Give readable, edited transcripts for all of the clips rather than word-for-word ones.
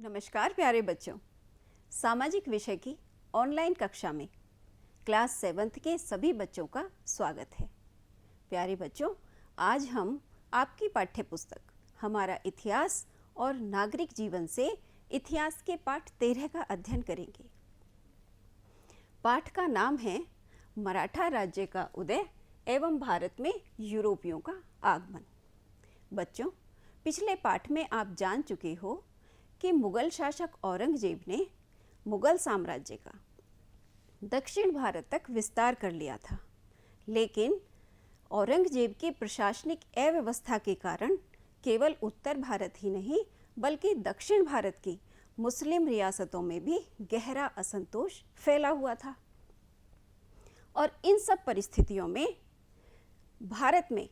नमस्कार प्यारे बच्चों, सामाजिक विषय की ऑनलाइन कक्षा में क्लास 7th के सभी बच्चों का स्वागत है। प्यारे बच्चों, आज हम आपकी पाठ्य पुस्तक हमारा इतिहास और नागरिक जीवन से इतिहास के पाठ 13 का अध्ययन करेंगे। पाठ का नाम है मराठा राज्य का उदय एवं भारत में यूरोपियों का आगमन। बच्चों, पिछले पाठ में आप जान चुके हो कि मुगल शासक औरंगजेब ने मुगल साम्राज्य का दक्षिण भारत तक विस्तार कर लिया था, लेकिन औरंगजेब की प्रशासनिक अव्यवस्था के कारण केवल उत्तर भारत ही नहीं बल्कि दक्षिण भारत की मुस्लिम रियासतों में भी गहरा असंतोष फैला हुआ था। और इन सब परिस्थितियों में भारत में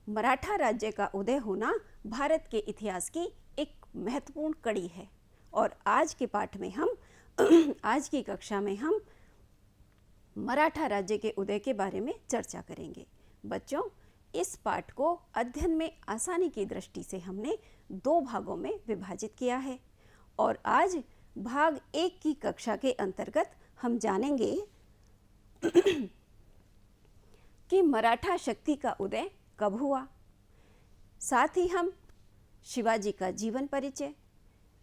मराठा राज्य का उदय होना भारत के इतिहास की एक महत्वपूर्ण कड़ी है। और आज के पाठ में हम आज की कक्षा में हम मराठा राज्य के उदय के बारे में चर्चा करेंगे। बच्चों, इस पाठ को अध्ययन में आसानी की दृष्टि से हमने 2 भागों में विभाजित किया है और आज भाग 1 की कक्षा के अंतर्गत हम जानेंगे कि मराठा शक्ति का उदय कब हुआ। साथ ही हम शिवाजी का जीवन परिचय,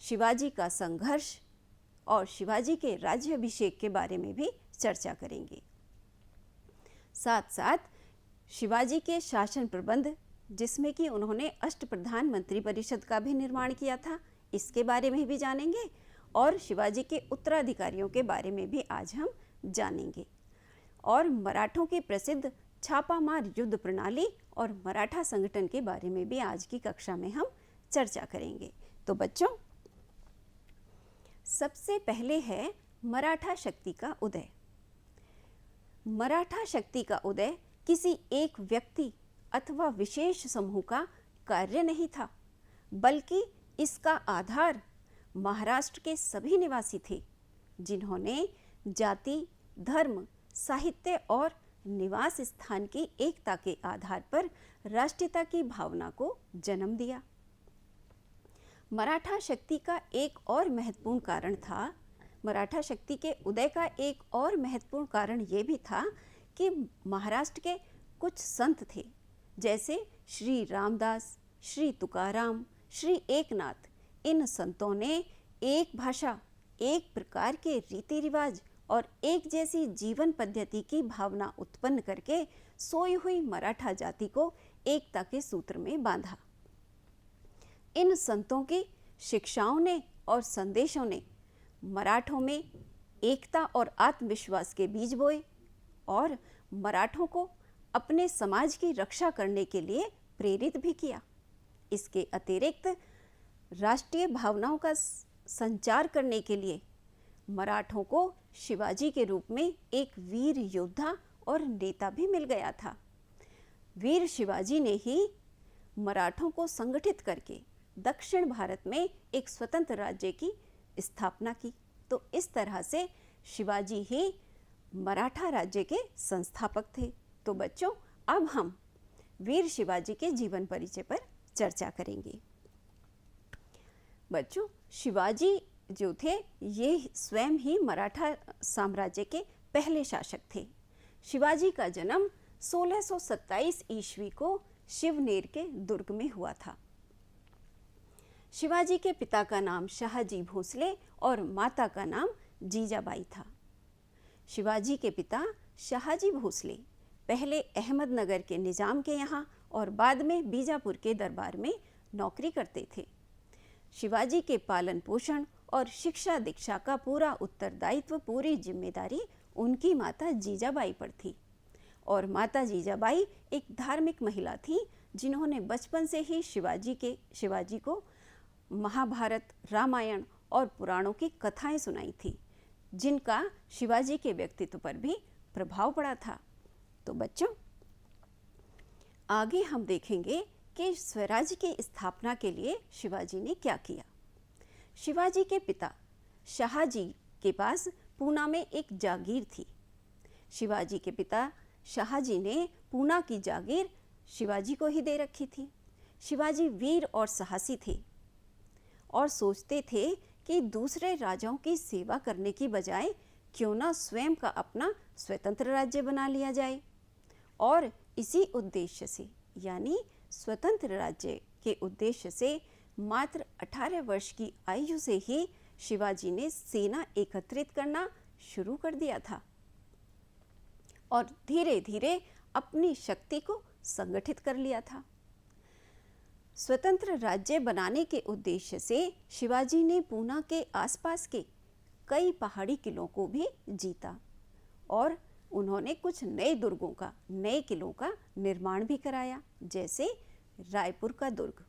शिवाजी का संघर्ष और शिवाजी के राज्याभिषेक के बारे में भी चर्चा करेंगे। साथ साथ शिवाजी के शासन प्रबंध, जिसमें कि उन्होंने अष्टप्रधान मंत्री परिषद का भी निर्माण किया था, इसके बारे में भी जानेंगे और शिवाजी के उत्तराधिकारियों के बारे में भी आज हम जानेंगे। और मराठों की प्रसिद्ध छापामार युद्ध प्रणाली और मराठा संगठन के बारे में भी आज की कक्षा में हम चर्चा करेंगे। तो बच्चों, सबसे पहले है मराठा शक्ति का उदय। मराठा शक्ति का उदय किसी एक व्यक्ति अथवा विशेष समूह का कार्य नहीं था, बल्कि इसका आधार महाराष्ट्र के सभी निवासी थे, जिन्होंने जाति, धर्म, साहित्य और निवास स्थान की एकता के आधार पर राष्ट्रीयता की भावना को जन्म दिया। मराठा शक्ति का एक और महत्वपूर्ण कारण था, मराठा शक्ति के उदय का एक और महत्वपूर्ण कारण ये भी था कि महाराष्ट्र के कुछ संत थे, जैसे श्री रामदास, श्री तुकाराम, श्री एकनाथ। इन संतों ने एक भाषा, एक प्रकार के रीति रिवाज और एक जैसी जीवन पद्धति की भावना उत्पन्न करके सोई हुई मराठा जाति को एकता के सूत्र में बांधा। इन संतों की शिक्षाओं ने और संदेशों ने मराठों में एकता और आत्मविश्वास के बीज बोए और मराठों को अपने समाज की रक्षा करने के लिए प्रेरित भी किया। इसके अतिरिक्त राष्ट्रीय भावनाओं का संचार करने के लिए मराठों को शिवाजी के रूप में एक वीर योद्धा और नेता भी मिल गया था। वीर शिवाजी ने ही मराठों को संगठित करके दक्षिण भारत में एक स्वतंत्र राज्य की स्थापना की। तो इस तरह से शिवाजी ही मराठा राज्य के संस्थापक थे। तो बच्चों, अब हम वीर शिवाजी के जीवन परिचय पर चर्चा करेंगे। बच्चों, शिवाजी जो थे ये स्वयं ही मराठा साम्राज्य के पहले शासक थे। शिवाजी का जन्म 1627 ईस्वी को शिवनेर के दुर्ग में हुआ था। शिवाजी के पिता का नाम शाहजी भोसले और माता का नाम जीजाबाई था। शिवाजी के पिता शाहजी भोसले पहले अहमदनगर के निजाम के यहाँ और बाद में बीजापुर के दरबार में नौकरी करते थे। शिवाजी के पालन पोषण और शिक्षा दीक्षा का पूरा उत्तरदायित्व, पूरी जिम्मेदारी उनकी माता जीजाबाई पर थी। और माता जीजाबाई एक धार्मिक महिला थी, जिन्होंने बचपन से ही शिवाजी को महाभारत, रामायण और पुराणों की कथाएं सुनाई थी, जिनका शिवाजी के व्यक्तित्व पर भी प्रभाव पड़ा था। तो बच्चों, आगे हम देखेंगे कि स्वराज्य की स्थापना के लिए शिवाजी ने क्या किया। शिवाजी के पिता शाहजी के पास पूना में एक जागीर थी। शिवाजी के पिता शाहजी ने पूना की जागीर शिवाजी को ही दे रखी थी। शिवाजी वीर और साहसी थे और सोचते थे कि दूसरे राजाओं की सेवा करने की बजाय क्यों ना स्वयं का अपना स्वतंत्र राज्य बना लिया जाए। और इसी उद्देश्य से यानी स्वतंत्र राज्य के उद्देश्य से मात्र 18 वर्ष की आयु से ही शिवाजी ने सेना एकत्रित करना शुरू कर दिया था और धीरे धीरे अपनी शक्ति को संगठित कर लिया था। स्वतंत्र राज्य बनाने के उद्देश्य से शिवाजी ने पूना के आसपास के कई पहाड़ी किलों को भी जीता और उन्होंने कुछ नए दुर्गों का, नए किलों का निर्माण भी कराया, जैसे रायपुर का दुर्ग,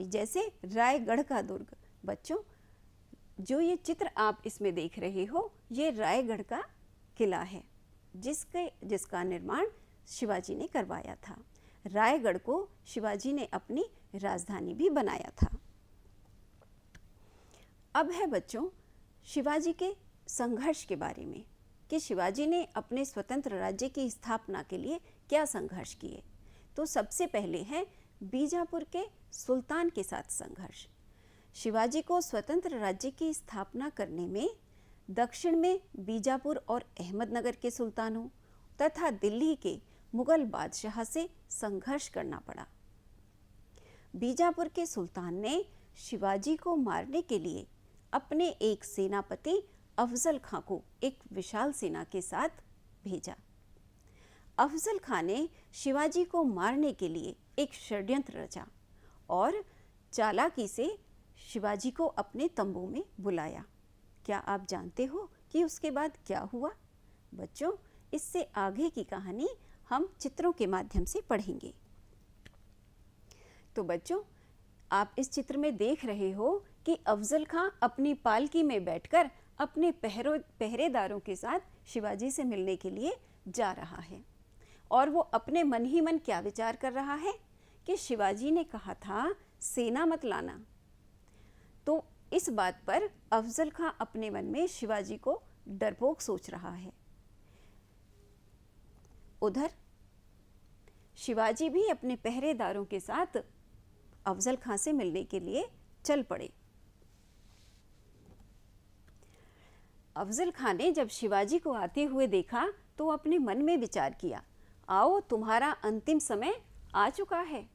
जैसे रायगढ़ का दुर्ग। बच्चों, जो ये चित्र आप इसमें देख रहे हो, ये रायगढ़ का किला है जिसका निर्माण शिवाजी ने करवाया था। रायगढ़ को शिवाजी ने अपनी राजधानी भी बनाया था। अब है बच्चों शिवाजी के संघर्ष के बारे में कि शिवाजी ने अपने स्वतंत्र राज्य की स्थापना के लिए क्या संघर्ष किए। तो सबसे पहले है बीजापुर के सुल्तान के साथ संघर्ष। शिवाजी को स्वतंत्र राज्य की स्थापना करने में दक्षिण में बीजापुर और अहमदनगर के सुल्तानों तथा दिल्ली के मुगल बादशाह से संघर्ष करना पड़ा। बीजापुर के सुल्तान ने शिवाजी को मारने के लिए अपने एक सेनापति अफजल खां को एक विशाल सेना के साथ भेजा। अफजल खां ने शिवाजी को मारने के लिए एक षड्यंत्र रचा और चालाकी से शिवाजी को अपने तंबू में बुलाया। क्या आप जानते हो कि उसके बाद क्या हुआ? बच्चों, इससे आगे की कहानी हम चित्रों के माध्यम से पढ़ेंगे। तो बच्चों, आप इस चित्र में देख रहे हो कि अफजल खां अपनी पालकी में बैठकर अपने पहरेदारों के साथ शिवाजी से मिलने के लिए जा रहा है और वो अपने मन ही मन क्या विचार कर रहा है कि शिवाजी ने कहा था सेना मत लाना। तो इस बात पर अफजल खां अपने मन में शिवाजी को डरपोक सोच रहा है। उधर शिवाजी भी अपने पहरेदारों के साथ अफजल खां से मिलने के लिए चल पड़े। अफजल खां ने जब शिवाजी को आते हुए देखा तो अपने मन में विचार किया, आओ तुम्हारा अंतिम समय आ चुका है।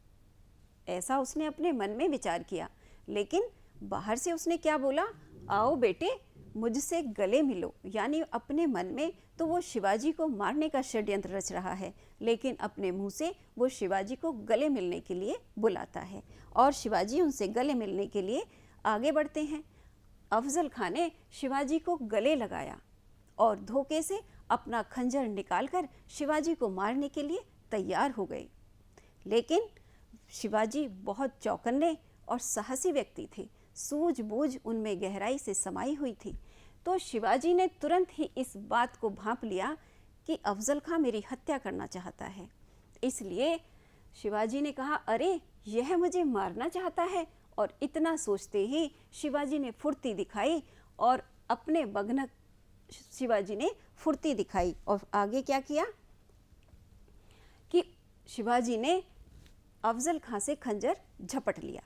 ऐसा उसने अपने मन में विचार किया, लेकिन बाहर से उसने क्या बोला, आओ बेटे मुझसे गले मिलो। यानी अपने मन में तो वो शिवाजी को मारने का षड्यंत्र रच रहा है, लेकिन अपने मुंह से वो शिवाजी को गले मिलने के लिए बुलाता है और शिवाजी उनसे गले मिलने के लिए आगे बढ़ते हैं। अफजल खां ने शिवाजी को गले लगाया और धोखे से अपना खंजर निकालकर शिवाजी को मारने के लिए तैयार हो गए। लेकिन शिवाजी बहुत चौकन्ने और साहसी व्यक्ति थे, सूझबूझ उनमें गहराई से समाई हुई थी। तो शिवाजी ने तुरंत ही इस बात को भांप लिया कि अफजल खां मेरी हत्या करना चाहता है। इसलिए शिवाजी ने कहा, अरे यह मुझे मारना चाहता है। और इतना सोचते ही शिवाजी ने फुर्ती दिखाई और अपने बघनक शिवाजी ने फुर्ती दिखाई और आगे क्या किया कि शिवाजी ने अफजल खां से खंजर झपट लिया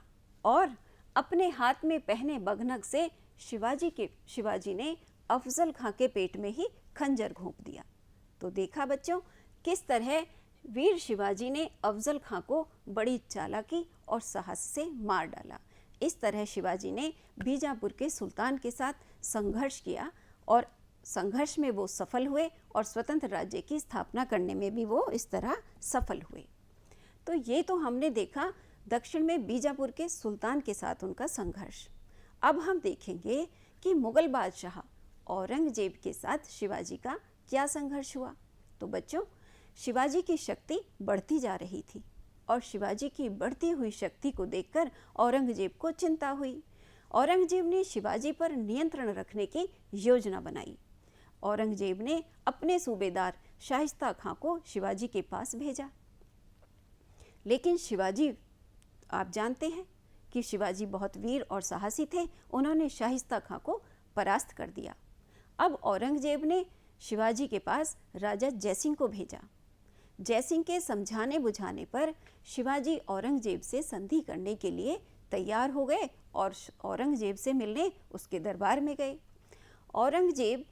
और अपने हाथ में पहने बघनक से शिवाजी ने अफजल खां के पेट में ही खंजर घोंप दिया। तो देखा बच्चों, किस तरह वीर शिवाजी ने अफजल खां को बड़ी चालाकी और साहस से मार डाला। इस तरह शिवाजी ने बीजापुर के सुल्तान के साथ संघर्ष किया और संघर्ष में वो सफल हुए और स्वतंत्र राज्य की स्थापना करने में भी वो इस तरह सफल हुए। तो ये तो हमने देखा दक्षिण में बीजापुर के सुल्तान के साथ उनका संघर्ष। अब हम देखेंगे कि मुगल बादशाह औरंगजेब के साथ शिवाजी का क्या संघर्ष हुआ। तो बच्चों, शिवाजी की शक्ति बढ़ती जा रही थी और शिवाजी की बढ़ती हुई शक्ति को देखकर औरंगजेब को चिंता हुई। औरंगजेब ने शिवाजी पर नियंत्रण रखने की योजना बनाई। औरंगजेब ने अपने सूबेदार शाहिस्ता खां को शिवाजी के पास भेजा। लेकिन शिवाजी, आप जानते हैं कि शिवाजी बहुत वीर और साहसी थे। उन्होंने शाहिस्ता खां को परास्त कर दिया। अब औरंगजेब ने शिवाजी के पास राजा जयसिंह को भेजा। जयसिंह के समझाने बुझाने पर शिवाजी औरंगजेब से संधि करने के लिए तैयार हो गए और औरंगजेब से मिलने उसके दरबार में गए। औरंगजेब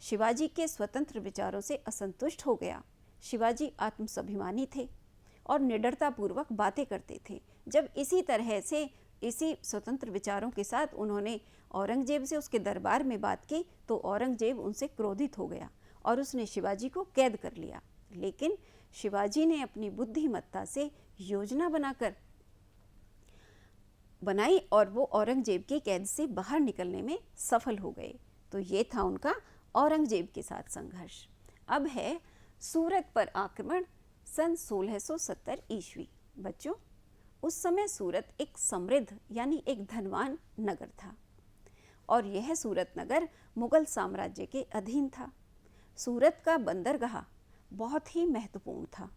शिवाजी के स्वतंत्र विचारों से असंतुष्ट हो गया। शिवाजी आत्मस्वाभिमानी थे और निडरतापूर्वक बातें करते थे। जब इसी तरह से इसी स्वतंत्र विचारों के साथ उन्होंने औरंगजेब से उसके दरबार में बात की तो औरंगजेब उनसे क्रोधित हो गया और उसने शिवाजी को कैद कर लिया। लेकिन शिवाजी ने अपनी बुद्धिमत्ता से योजना बनाई और वो औरंगजेब के कैद से बाहर निकलने में सफल हो गए। तो ये था उनका औरंगजेब के साथ संघर्ष। अब है सूरत पर आक्रमण सन 1670 ईस्वी। बच्चों, उस समय सूरत एक समृद्ध यानी एक धनवान नगर था और यह सूरत नगर मुगल साम्राज्य के अधीन था। सूरत का बंदरगाह बहुत ही महत्वपूर्ण था।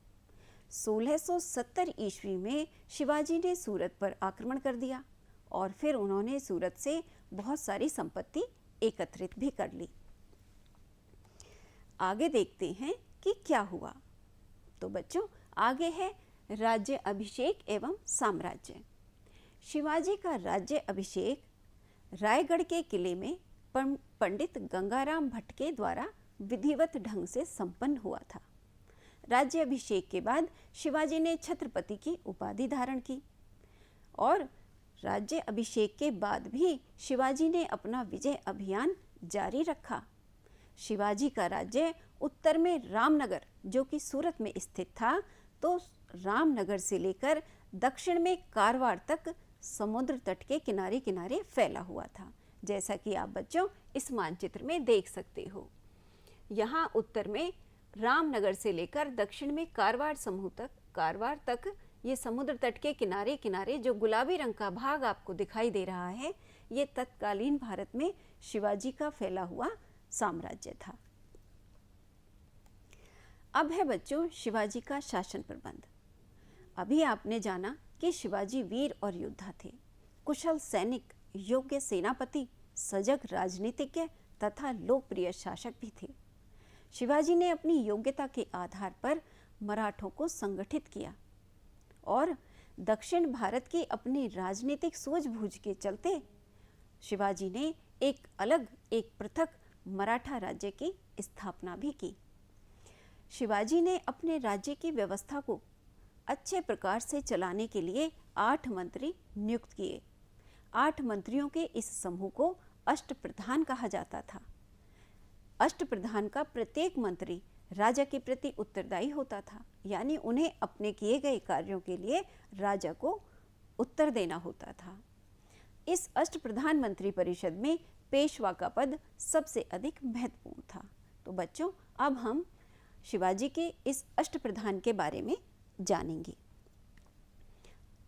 1670 ईस्वी में शिवाजी ने सूरत पर आक्रमण कर दिया और फिर उन्होंने सूरत से बहुत सारी संपत्ति एकत्रित भी कर ली। आगे देखते हैं कि क्या हुआ। तो बच्चों, आगे है राज्य अभिषेक एवं साम्राज्य। शिवाजी का राज्य अभिषेक रायगढ़ के किले में पंडित गंगाराम भट्ट के द्वारा विधिवत ढंग से संपन्न हुआ था। राज्य अभिषेक के बाद शिवाजी ने छत्रपति की उपाधि धारण की और राज्य अभिषेक के बाद भी शिवाजी ने अपना विजय अभियान जारी रखा। शिवाजी का राज्य उत्तर में रामनगर जो कि सूरत में स्थित था, तो रामनगर से लेकर दक्षिण में कारवार तक समुद्र तट के किनारे किनारे फैला हुआ था, जैसा कि आप बच्चों इस मानचित्र में देख सकते हो। यहाँ उत्तर में रामनगर से लेकर दक्षिण में कारवार तक ये समुद्र तट के किनारे किनारे जो गुलाबी रंग का भाग आपको दिखाई दे रहा है, ये तत्कालीन भारत में शिवाजी का फैला हुआ साम्राज्य था। अब है बच्चों शिवाजी का शासन प्रबंध। अभी आपने जाना कि शिवाजी वीर और योद्धा थे, कुशल सैनिक, योग्य सेनापति, सजग राजनीतिज्ञ तथा लोकप्रिय शासक भी थे। शिवाजी ने अपनी योग्यता के आधार पर मराठों को संगठित किया और दक्षिण भारत की अपनी राजनीतिक सूझबूझ के चलते शिवाजी ने एक पृथक मराठा राज्य की स्थापना भी की। शिवाजी ने अपने राज्य की व्यवस्था को अच्छे प्रकार से चलाने के लिए 8 मंत्री नियुक्त किए। 8 मंत्रियों के इस समूह को अष्टप्रधान कहा जाता था। अष्टप्रधान का प्रत्येक मंत्री राजा के प्रति उत्तरदायी होता था, यानी उन्हें अपने किए गए कार्यों के लिए राजा को उत्तर देना होता था। इस अष्टप्रधान मंत्री परिषद में पेशवा का पद सबसे अधिक महत्वपूर्ण था। तो बच्चों, अब हम शिवाजी के इस अष्टप्रधान के बारे में जानेंगे।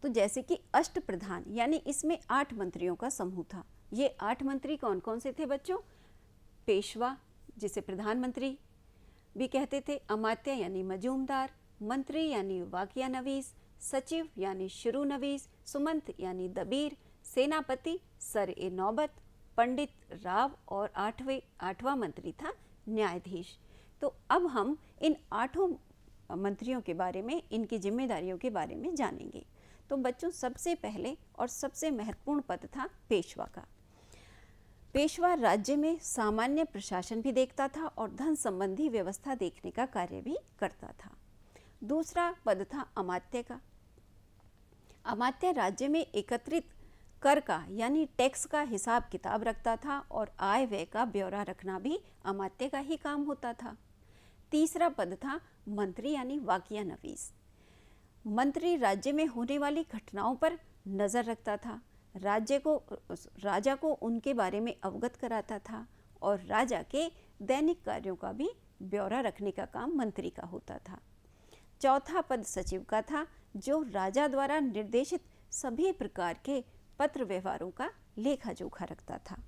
तो जैसे कि अष्टप्रधान यानी इसमें 8 मंत्रियों का समूह था। ये 8 मंत्री कौन कौन से थे बच्चों? पेशवा जिसे प्रधानमंत्री भी कहते थे, अमात्य यानी मजूमदार, मंत्री यानी वाकिया नवीस, सचिव यानी शुरू नवीस, सुमंत यानी दबीर, सेनापति सर ए नौबत, पंडित राव और 8वां मंत्री था न्यायाधीश। तो अब हम इन 8 मंत्रियों के बारे में, इनकी जिम्मेदारियों के बारे में जानेंगे। तो बच्चों, सबसे पहले और सबसे महत्वपूर्ण पद था पेशवा का। पेशवा राज्य में सामान्य प्रशासन भी देखता था और धन संबंधी व्यवस्था देखने का कार्य भी करता था। दूसरा पद था अमात्य का। अमात्य राज्य में एकत्रित कर का यानी टैक्स का हिसाब किताब रखता था और आय व्यय का ब्यौरा रखना भी अमात्य का ही काम होता था। तीसरा पद था मंत्री यानी वाकिया नवीस। मंत्री राज्य में होने वाली घटनाओं पर नजर रखता था, राजा को उनके बारे में अवगत कराता था और राजा के दैनिक कार्यों का भी ब्यौरा रखने का काम मंत्री का होता था। चौथा पद सचिव का था, जो राजा द्वारा निर्देशित सभी प्रकार के पत्र व्यवहारों का लेखा जोखा रखता था।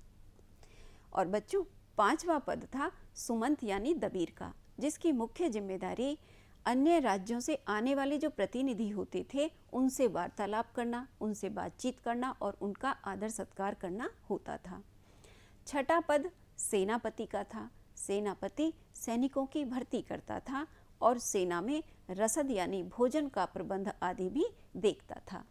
और बच्चों, 5वां पद था सुमंत यानी दबीर का, जिसकी मुख्य जिम्मेदारी अन्य राज्यों से आने वाले जो प्रतिनिधि होते थे उनसे वार्तालाप करना, उनसे बातचीत करना और उनका आदर सत्कार करना होता था। छठा पद सेनापति का था। सेनापति सैनिकों की भर्ती करता था और सेना में रसद यानी भोजन का प्रबंध आदि भी देखता था।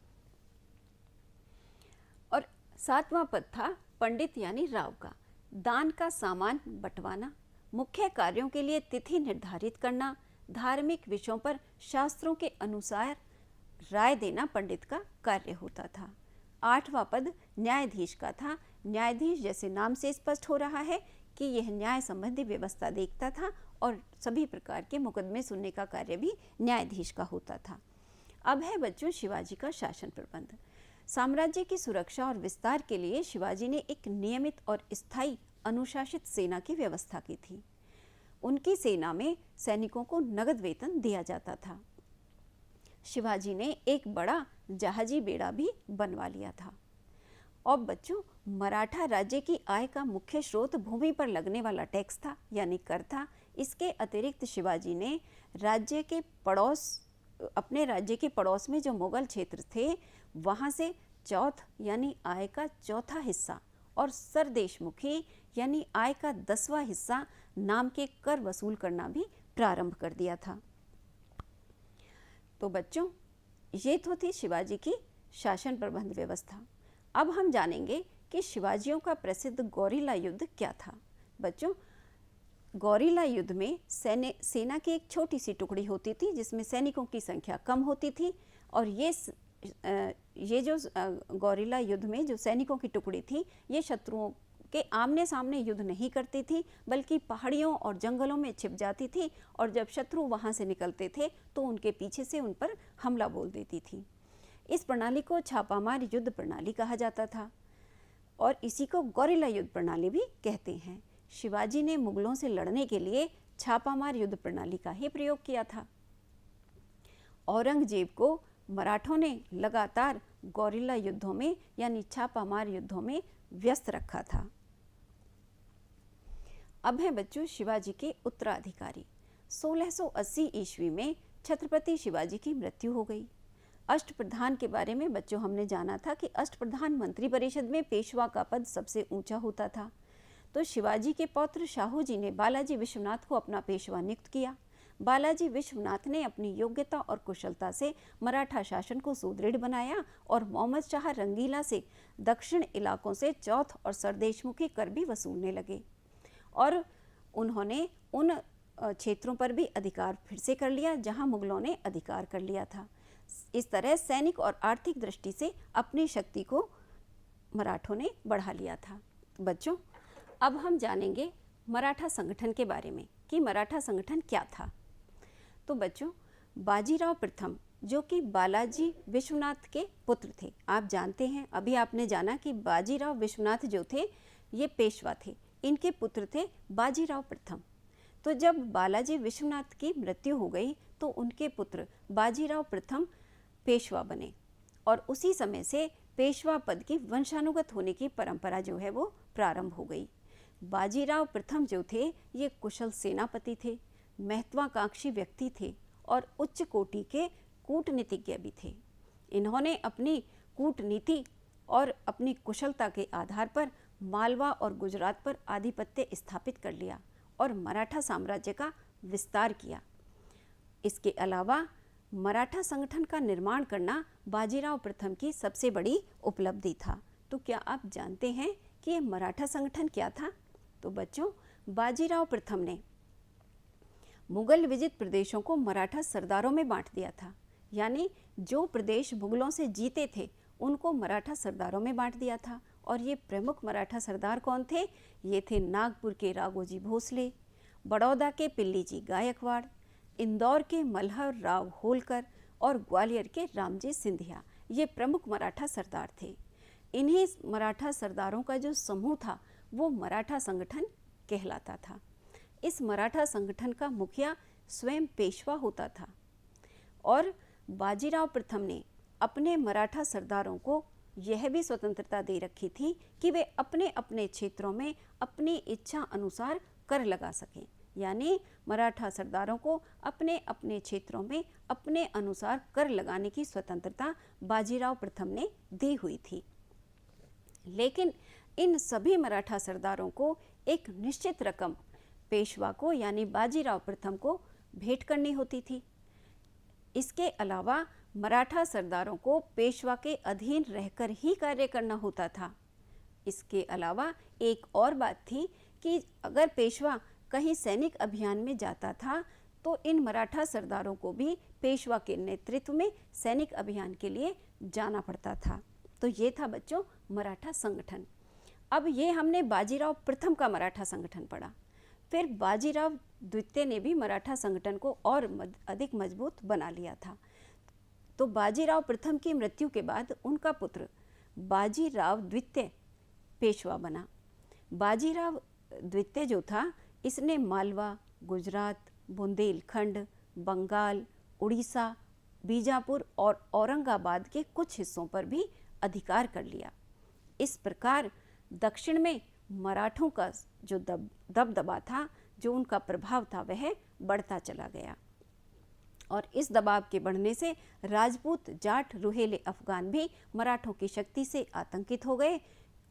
सातवां पद था पंडित यानी राव का। दान का सामान बंटवाना, मुख्य कार्यों के लिए तिथि निर्धारित करना, धार्मिक विषयों पर शास्त्रों के अनुसार राय देना पंडित का कार्य होता था। आठवां पद न्यायाधीश का था। न्यायाधीश जैसे नाम से स्पष्ट हो रहा है कि यह न्याय संबंधी व्यवस्था देखता था और सभी प्रकार के मुकदमे सुनने का कार्य भी न्यायाधीश का होता था। अब है बच्चों शिवाजी का शासन प्रबंध। साम्राज्य की सुरक्षा और विस्तार के लिए शिवाजी ने एक नियमित और स्थायी अनुशासित सेना की व्यवस्था की थी। उनकी सेना में सैनिकों को नगद वेतन दिया जाता था। शिवाजी ने एक बड़ा जहाजी बेड़ा भी बनवा लिया था। और बच्चों मराठा राज्य की आय का मुख्य स्रोत भूमि पर लगने वाला टैक्स था यानी कर था। इसके अतिरिक्त शिवाजी ने अपने राज्य के पड़ोस में जो मुगल क्षेत्र थे वहाँ से चौथ यानी आय का चौथा हिस्सा और सरदेशमुखी यानी आय का 10वां हिस्सा नाम के कर वसूल करना भी प्रारंभ कर दिया था। तो बच्चों ये तो थी शिवाजी की शासन प्रबंध व्यवस्था। अब हम जानेंगे कि शिवाजियों का प्रसिद्ध गौरीला युद्ध क्या था। बच्चों गौरीला युद्ध में सेना की एक छोटी सी टुकड़ी होती थी जिसमें सैनिकों की संख्या कम होती थी और ये जो गौरीला युद्ध में जो सैनिकों की टुकड़ी थी ये शत्रुओं के आमने सामने युद्ध नहीं करती थी बल्कि पहाड़ियों और जंगलों में छिप जाती थी और जब शत्रु वहाँ से निकलते थे तो उनके पीछे से उन पर हमला बोल देती थी। इस प्रणाली को छापामार युद्ध प्रणाली कहा जाता था और इसी को गौरिला युद्ध प्रणाली भी कहते हैं। शिवाजी ने मुगलों से लड़ने के लिए छापामार युद्ध प्रणाली का ही प्रयोग किया था। औरंगजेब को मराठों ने लगातार गौरिला युद्धों में यानी छापामार युद्धों में व्यस्त रखा था। अब हैं बच्चों शिवाजी के उत्तराधिकारी। 1680 ईस्वी में छत्रपति शिवाजी की मृत्यु हो गई। अष्टप्रधान के बारे में बच्चों हमने जाना था कि अष्टप्रधान मंत्री परिषद में पेशवा का पद सबसे ऊंचा होता था। तो शिवाजी के पौत्र शाहू जी ने बालाजी विश्वनाथ को अपना पेशवा नियुक्त किया। बालाजी विश्वनाथ ने अपनी योग्यता और कुशलता से मराठा शासन को सुदृढ़ बनाया और मोहम्मद शाह रंगीला से दक्षिण इलाकों से चौथ और सरदेशमुखी कर भी वसूलने लगे और उन्होंने उन क्षेत्रों पर भी अधिकार फिर से कर लिया जहां मुगलों ने अधिकार कर लिया था। इस तरह सैनिक और आर्थिक दृष्टि से अपनी शक्ति को मराठों ने बढ़ा लिया था। बच्चों अब हम जानेंगे मराठा संगठन के बारे में कि मराठा संगठन क्या था। तो बच्चों बाजीराव प्रथम जो कि बालाजी विश्वनाथ के पुत्र थे, आप जानते हैं अभी आपने जाना कि बाजीराव विश्वनाथ जो थे ये पेशवा थे, इनके पुत्र थे बाजीराव प्रथम। तो जब बालाजी विश्वनाथ की मृत्यु हो गई तो उनके पुत्र बाजीराव प्रथम पेशवा बने और उसी समय से पेशवा पद की वंशानुगत होने की परंपरा जो है वो प्रारंभ हो गई। बाजीराव प्रथम जो थे ये कुशल सेनापति थे, महत्वाकांक्षी व्यक्ति थे और उच्च कोटि के कूटनीतिज्ञ भी थे। इन्होंने अपनी कूटनीति और अपनी कुशलता के आधार पर मालवा और गुजरात पर आधिपत्य स्थापित कर लिया और मराठा साम्राज्य का विस्तार किया। इसके अलावा मराठा संगठन का निर्माण करना बाजीराव प्रथम की सबसे बड़ी उपलब्धि था। तो क्या आप जानते हैं कि ये मराठा संगठन क्या था? तो बच्चों बाजीराव प्रथम ने मुगल विजित प्रदेशों को मराठा सरदारों में बांट दिया था, यानी जो प्रदेश मुगलों से जीते थे उनको मराठा सरदारों में बांट दिया था। और ये प्रमुख मराठा सरदार कौन थे? ये थे नागपुर के राघोजी भोसले, बड़ौदा के पिल्लीजी गायकवाड़, इंदौर के मल्हर राव होलकर और ग्वालियर के रामजी सिंधिया। ये प्रमुख मराठा सरदार थे। इन्हीं मराठा सरदारों का जो समूह था वो मराठा संगठन कहलाता था। इस मराठा संगठन का मुखिया स्वयं पेशवा होता था और बाजीराव प्रथम ने अपने मराठा सरदारों को यह भी स्वतंत्रता दे रखी थी कि वे अपने अपने क्षेत्रों में अपनी इच्छा अनुसार कर लगा सकें, यानी मराठा सरदारों को अपने अपने क्षेत्रों में अपने अनुसार कर लगाने की स्वतंत्रता बाजीराव प्रथम ने दी हुई थी। लेकिन इन सभी मराठा सरदारों को एक निश्चित रकम पेशवा को यानी बाजीराव प्रथम को भेंट करनी होती थी। इसके अलावा मराठा सरदारों को पेशवा के अधीन रहकर ही कार्य करना होता था, इसके अलावा एक और बात थी कि अगर पेशवा कहीं सैनिक अभियान में जाता था तो इन मराठा सरदारों को भी पेशवा के नेतृत्व में सैनिक अभियान के लिए जाना पड़ता था। तो ये था बच्चों मराठा संगठन। अब ये हमने बाजीराव प्रथम का मराठा संगठन पढ़ा। फिर बाजीराव द्वितीय ने भी मराठा संगठन को और अधिक मजबूत बना लिया था। तो बाजीराव प्रथम की मृत्यु के बाद उनका पुत्र बाजीराव द्वितीय पेशवा बना। बाजीराव द्वितीय जो था इसने मालवा, गुजरात, बुंदेलखंड, बंगाल, उड़ीसा, बीजापुर और औरंगाबाद के कुछ हिस्सों पर भी अधिकार कर लिया। इस प्रकार दक्षिण में मराठों का जो दबदबा था, जो उनका प्रभाव था, वह बढ़ता चला गया और इस दबाव के बढ़ने से राजपूत, जाट, रुहेले अफगान भी मराठों की शक्ति से आतंकित हो गए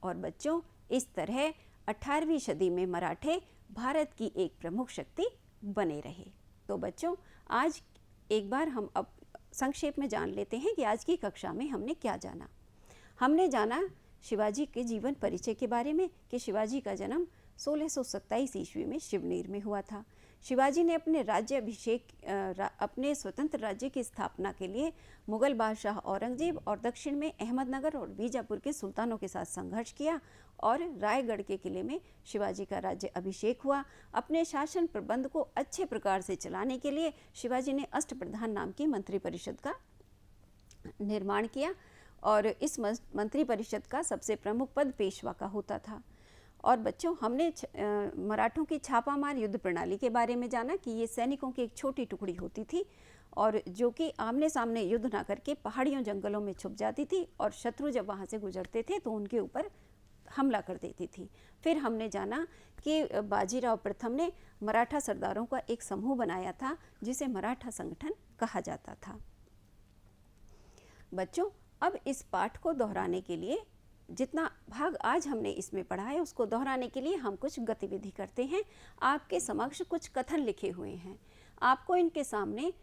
और बच्चों इस तरह 18वीं सदी में मराठे भारत की एक प्रमुख शक्ति बने रहे। तो बच्चों आज एक बार हम अब संक्षेप में जान लेते हैं कि आज की कक्षा में हमने क्या जाना। हमने जाना शिवाजी के जीवन परिचय के बारे में कि शिवाजी का जन्म 1627 ईस्वी में शिवनेर में हुआ था। शिवाजी ने अपने स्वतंत्र राज्य की स्थापना के लिए मुगल बादशाह औरंगजेब और दक्षिण में अहमदनगर और बीजापुर के सुल्तानों के साथ संघर्ष किया और रायगढ़ के किले में शिवाजी का राज्य अभिषेक हुआ। अपने शासन प्रबंध को अच्छे प्रकार से चलाने के लिए शिवाजी ने अष्टप्रधान नाम की मंत्री परिषद का निर्माण किया और इस मंत्री परिषद का सबसे प्रमुख पद पेशवा का होता था। और बच्चों हमने मराठों की छापामार युद्ध प्रणाली के बारे में जाना कि ये सैनिकों की एक छोटी टुकड़ी होती थी और जो कि आमने सामने युद्ध ना करके पहाड़ियों जंगलों में छुप जाती थी और शत्रु जब वहाँ से गुजरते थे तो उनके ऊपर हमला कर देती थी। फिर हमने जाना कि बाजीराव प्रथम ने मराठा सरदारों का एक समूह बनाया था जिसे मराठा संगठन कहा जाता था। बच्चों अब इस पाठ को दोहराने के लिए, जितना भाग आज हमने इसमें पढ़ा है उसको दोहराने के लिए हम कुछ गतिविधि करते हैं। आपके समक्ष कुछ कथन लिखे हुए हैं। आपको इनके सामने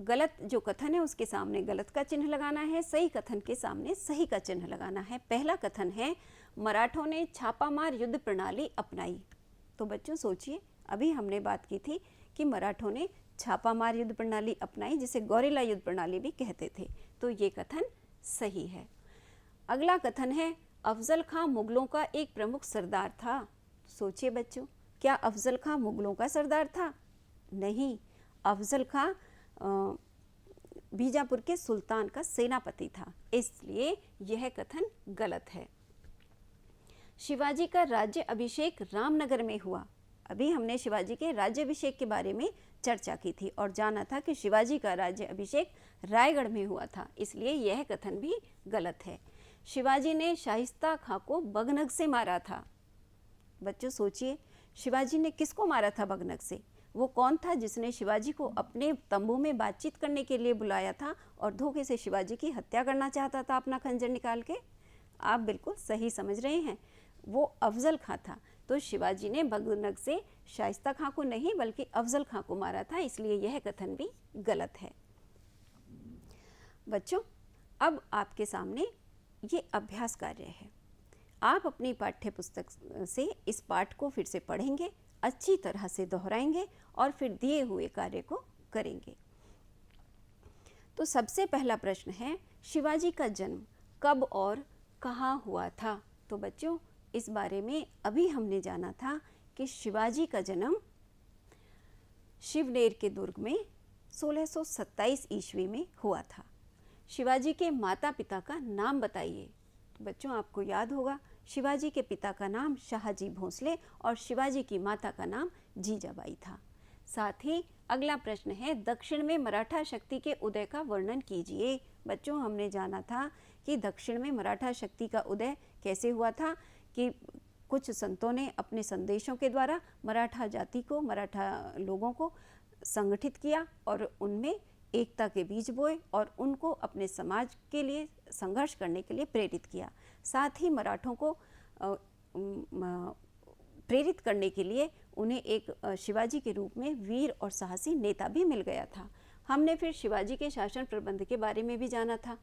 गलत जो कथन है उसके सामने गलत का चिन्ह लगाना है, सही कथन के सामने सही का चिन्ह लगाना है। पहला कथन है मराठों ने छापामार युद्ध प्रणाली अपनाई। तो बच्चों सोचिए, अभी हमने बात की थी कि मराठों ने छापामार युद्ध प्रणाली अपनाई जिसे गौरेला युद्ध प्रणाली भी कहते थे। तो ये कथन सही है। अगला कथन है अफजल खां मुगलों का एक प्रमुख सरदार था। सोचिए बच्चों, क्या अफजल खां मुगलों का सरदार था? नहीं, अफजल खां बीजापुर के सुल्तान का सेनापति था, इसलिए यह कथन गलत है। शिवाजी का राज्य अभिषेक रामनगर में हुआ। अभी हमने शिवाजी के राज्याभिषेक के बारे में चर्चा की थी और जाना था कि शिवाजी का राज्य अभिषेक रायगढ़ में हुआ था, इसलिए यह कथन भी गलत है। शिवाजी ने शाइस्ता खां को बगनग से मारा था। बच्चों सोचिए, शिवाजी ने किसको मारा था बगनग से? वो कौन था जिसने शिवाजी को अपने तंबू में बातचीत करने के लिए बुलाया था और धोखे से शिवाजी की हत्या करना चाहता था अपना खंजर निकाल के? आप बिल्कुल सही समझ रहे हैं, वो अफजल खां था। तो शिवाजी ने बगनग से शाइस्ता खां को नहीं बल्कि अफजल खां को मारा था, इसलिए यह कथन भी गलत है। बच्चों अब आपके सामने ये अभ्यास कार्य है। आप अपनी पाठ्य पुस्तक से इस पाठ को फिर से पढ़ेंगे, अच्छी तरह से दोहराएंगे और फिर दिए हुए कार्य को करेंगे। तो सबसे पहला प्रश्न है, शिवाजी का जन्म कब और कहाँ हुआ था? तो बच्चों इस बारे में अभी हमने जाना था कि शिवाजी का जन्म शिवनेर के दुर्ग में 1627 ईस्वी में हुआ था। शिवाजी के माता पिता का नाम बताइए। तो बच्चों आपको याद होगा, शिवाजी के पिता का नाम शाहजी भोसले और शिवाजी की माता का नाम जीजाबाई था। साथ ही अगला प्रश्न है, दक्षिण में मराठा शक्ति के उदय का वर्णन कीजिए। बच्चों हमने जाना था कि दक्षिण में मराठा शक्ति का उदय कैसे हुआ था कि कुछ संतों ने अपने संदेशों के द्वारा मराठा जाति को, मराठा लोगों को संगठित किया और उनमें एकता के बीज बोए और उनको अपने समाज के लिए संघर्ष करने के लिए प्रेरित किया। साथ ही मराठों को प्रेरित करने के लिए उन्हें एक शिवाजी के रूप में वीर और साहसी नेता भी मिल गया था। हमने फिर शिवाजी के शासन प्रबंध के बारे में भी जाना था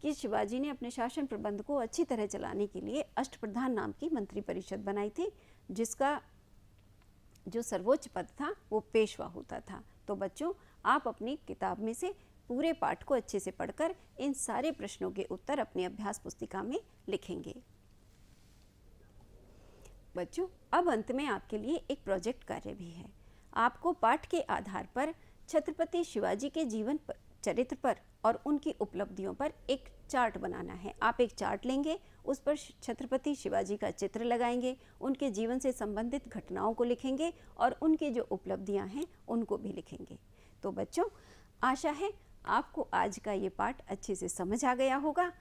कि शिवाजी ने अपने शासन प्रबंध को अच्छी तरह चलाने के लिए अष्टप्रधान नाम की मंत्री परिषद बनाई थी, जिसका जो सर्वोच्च पद था वो पेशवा होता था। तो बच्चों, आप अपनी किताब में से पूरे पाठ को अच्छे से पढ़कर इन सारे प्रश्नों के उत्तर अपनी अभ्यास पुस्तिका में लिखेंगे। बच्चों, अब अंत में आपके लिए एक प्रोजेक्ट कार्य भी है। आपको पाठ के आधार पर छत्रपति शिवाजी के जीवन चरित्र पर और उनकी उपलब्धियों पर एक चार्ट बनाना है। आप एक चार्ट लेंगे, उस पर छत्रपति शिवाजी का चित्र लगाएंगे, उनके जीवन से संबंधित घटनाओं को लिखेंगे और उनकी जो उपलब्धियां हैं उनको भी लिखेंगे। तो बच्चों, आशा है आपको आज का ये पाठ अच्छे से समझ आ गया होगा।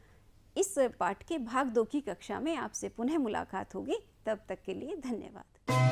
इस पाठ के भाग 2 की कक्षा में आपसे पुनः मुलाकात होगी। तब तक के लिए धन्यवाद।